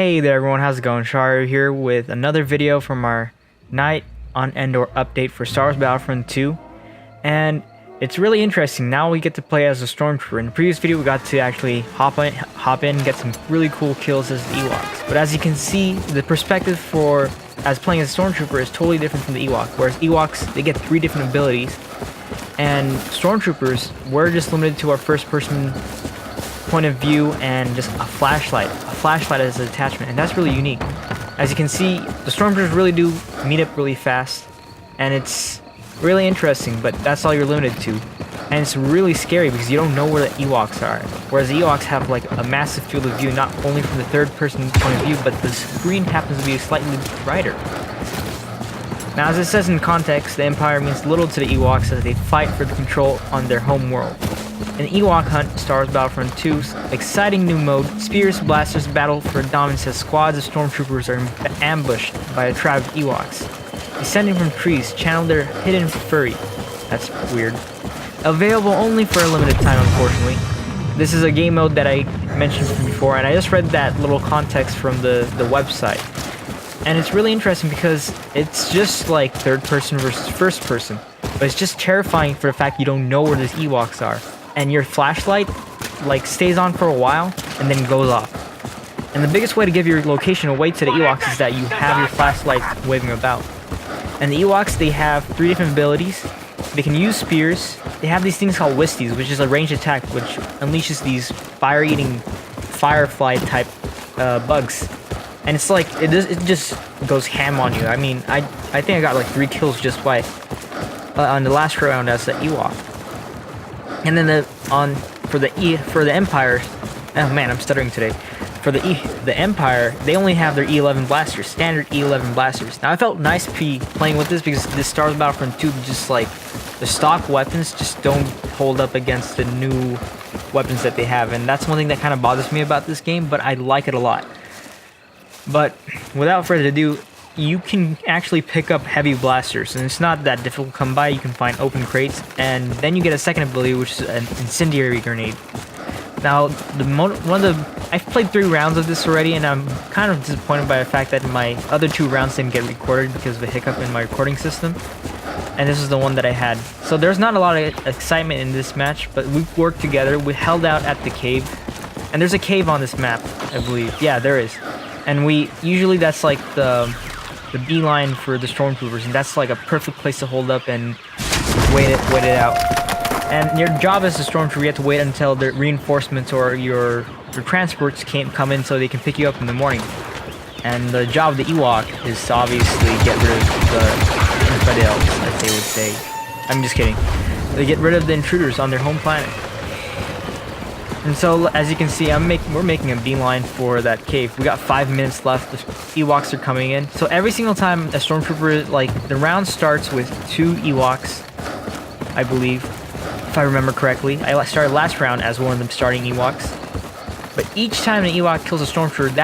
Hey there everyone, how's it going? Shari here with another video from our Night on Endor update for Star Wars Battlefront 2. And it's really interesting, now we get to play as a Stormtrooper. In the previous video we got to actually hop in, get some really cool kills as the Ewoks. But as you can see, the perspective for as playing as a Stormtrooper is totally different from the Ewok. Whereas Ewoks, they get 3 different abilities. And Stormtroopers, we're just limited to our first person point of view and just a flashlight as an attachment, and that's really unique. As you can see, the Stormtroopers really do meet up really fast, and it's really interesting, but that's all you're limited to. And it's really scary because you don't know where the Ewoks are, whereas the Ewoks have like a massive field of view, not only from the third person point of view, but the screen happens to be slightly brighter. Now, as it says in context, the Empire means little to the Ewoks as they fight for the control on their home world. In Ewok Hunt, Star Wars Battlefront 2's exciting new mode, Spears Blasters battle for dominance as squads of Stormtroopers are ambushed by a tribe of Ewoks. Descending from trees, channel their hidden fury. That's weird. Available only for a limited time, unfortunately. This is a game mode that I mentioned before, and I just read that little context from the website. And it's really interesting because it's just like third person versus first person. But it's just terrifying for the fact you don't know where these Ewoks are. And your flashlight like stays on for a while and then goes off. And the biggest way to give your location away to the Ewoks is that you have your flashlight waving about. And the Ewoks, they have 3 different abilities. They can use spears. They have these things called Wisties, which is a ranged attack which unleashes these fire-eating firefly type bugs. And it's like it just goes ham on you. I mean, I think I got like 3 kills just by on the last round as the Ewok. And then for the Empire, oh man, I'm stuttering today. For the Empire, they only have their E11 blasters, standard E11 blasters. Now I felt nice playing with this because this Star Wars Battlefront 2, just like the stock weapons just don't hold up against the new weapons that they have, and that's one thing that kind of bothers me about this game. But I like it a lot. But without further ado, you can actually pick up heavy blasters, and it's not that difficult to come by. You can find open crates, and then you get a second ability, which is an incendiary grenade. Now, I've played 3 rounds of this already, and I'm kind of disappointed by the fact that my other 2 rounds didn't get recorded because of a hiccup in my recording system. And this is the one that I had. So there's not a lot of excitement in this match, but we worked together. We held out at the cave, and there's a cave on this map, I believe. Yeah, there is. And that's like the beeline for the Stormtroopers, and that's like a perfect place to hold up and wait it out. And your job as a Stormtrooper, you have to wait until the reinforcements or your transports can't come in so they can pick you up in the morning. And the job of the Ewok is to obviously get rid of the infidels, as they would say. I'm just kidding. They get rid of the intruders on their home planet. And so, as you can see, we're making a beeline for that cave. We got 5 minutes left. The Ewoks are coming in. So every single time a Stormtrooper, like, the round starts with 2 Ewoks, I believe, if I remember correctly. I started last round as one of them starting Ewoks. But each time an Ewok kills a Stormtrooper,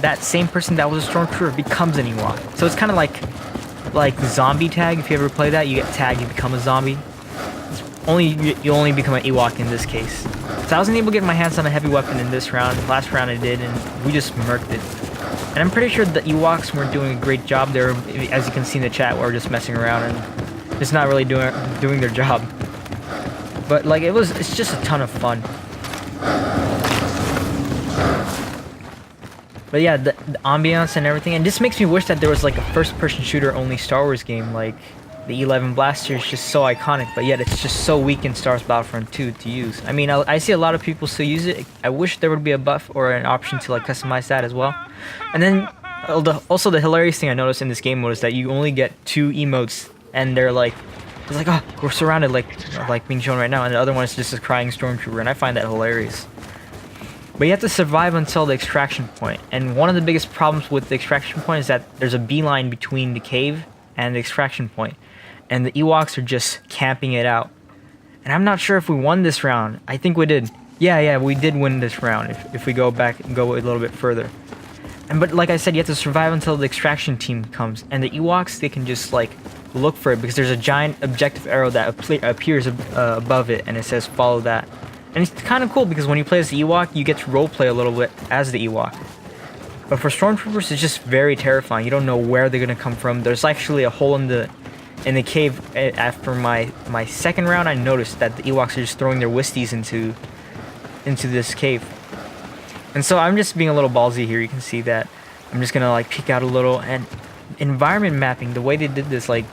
that same person that was a Stormtrooper becomes an Ewok. So it's kind of like zombie tag. If you ever play that, you get tagged, you become a zombie. You only become an Ewok in this case. So I wasn't able to get my hands on a heavy weapon in this round. Last round I did, and we just murked it. And I'm pretty sure the Ewoks weren't doing a great job there. As you can see in the chat, we're just messing around and just not really doing their job. But like it's just a ton of fun. But yeah, the ambiance and everything, and this makes me wish that there was like a first-person shooter only Star Wars game. Like the E11 blaster is just so iconic, but yet it's just so weak in Star Wars Battlefront 2 to use. I mean, I see a lot of people still use it. I wish there would be a buff or an option to like customize that as well. And then also the hilarious thing I noticed in this game mode is that you only get 2 emotes, and they're like, it's like, oh, we're surrounded, like being shown right now, and the other one is just a crying Stormtrooper, and I find that hilarious. But you have to survive until the extraction point, and one of the biggest problems with the extraction point is that there's a beeline between the cave and the extraction point, and the Ewoks are just camping it out. And I'm not sure if we won this round. I think we did. Yeah, we did win this round if we go back and go a little bit further. But like I said, you have to survive until the extraction team comes, and the Ewoks, they can just like look for it because there's a giant objective arrow that appears above it, and it says follow that. And it's kind of cool because when you play as the Ewok, you get to roleplay a little bit as the Ewok. But for stormtroopers, it's just very terrifying. You don't know where they're gonna come from. There's actually a hole in the cave. After my second round, I noticed that the Ewoks are just throwing their Wisties into this cave. And so I'm just being a little ballsy here. You can see that I'm just gonna like peek out a little. And environment mapping, the way they did this, like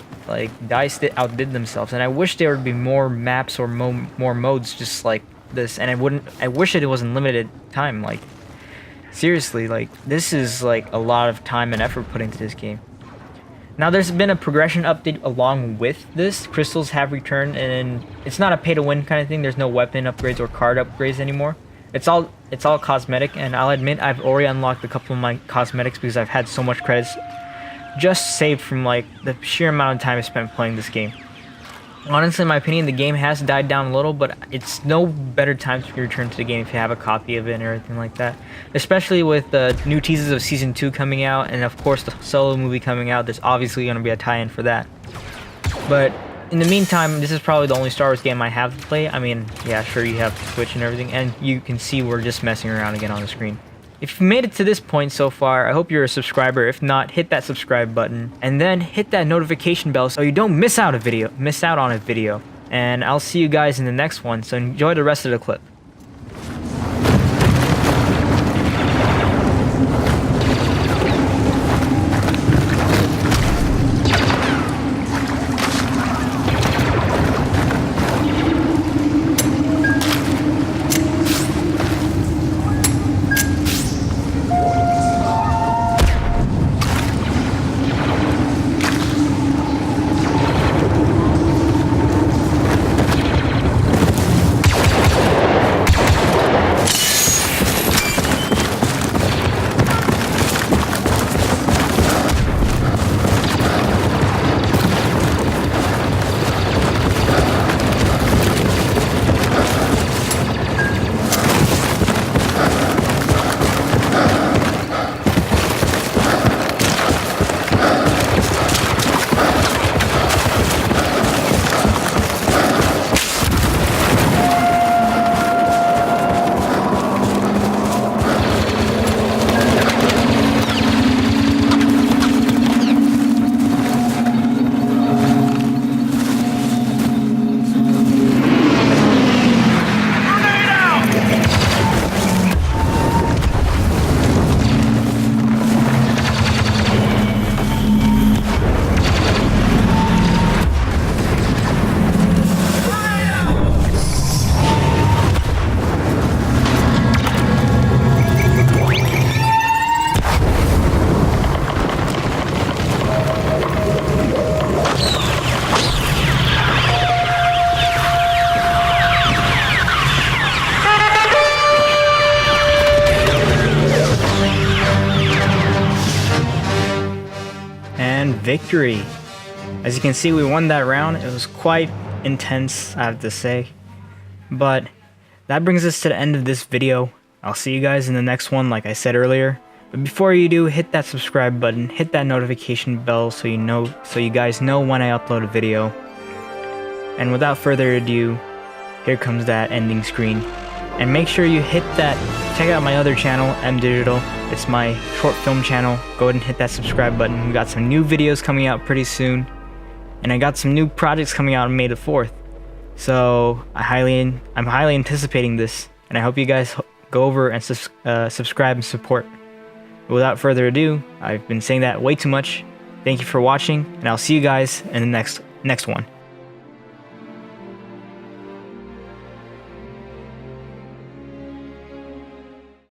DICE outdid themselves. And I wish there would be more maps or more modes just like this. And I wish it wasn't limited time. Like seriously, like this is like a lot of time and effort put into this game. Now there's been a progression update along with this. Crystals have returned, and it's not a pay-to-win kind of thing. There's no weapon upgrades or card upgrades anymore. It's all cosmetic, and I'll admit I've already unlocked a couple of my cosmetics because I've had so much credits just saved from like the sheer amount of time I spent playing this game. Honestly, in my opinion, the game has died down a little, but it's no better time to return to the game if you have a copy of it and everything like that. Especially with the new teasers of Season 2 coming out, and of course the Solo movie coming out, there's obviously going to be a tie-in for that. But in the meantime, this is probably the only Star Wars game I have to play. I mean, yeah, sure, you have Switch and everything, and you can see we're just messing around again on the screen. If you've made it to this point so far, I hope you're a subscriber. If not, hit that subscribe button and then hit that notification bell so you don't miss out on a video. And I'll see you guys in the next one, so enjoy the rest of the clip. And victory! As you can see, we won that round. It was quite intense, I have to say. But that brings us to the end of this video. I'll see you guys in the next one, like I said earlier. But before you do, hit that subscribe button, hit that notification bell so you guys know when I upload a video. And without further ado, here comes that ending screen. And make sure you hit that, check out my other channel, M Digital. It's my short film channel. Go ahead and hit that subscribe button. We got some new videos coming out pretty soon. And I got some new projects coming out on May the 4th. So I'm highly anticipating this. And I hope you guys go over and subscribe and support. Without further ado, I've been saying that way too much. Thank you for watching, and I'll see you guys in the next one.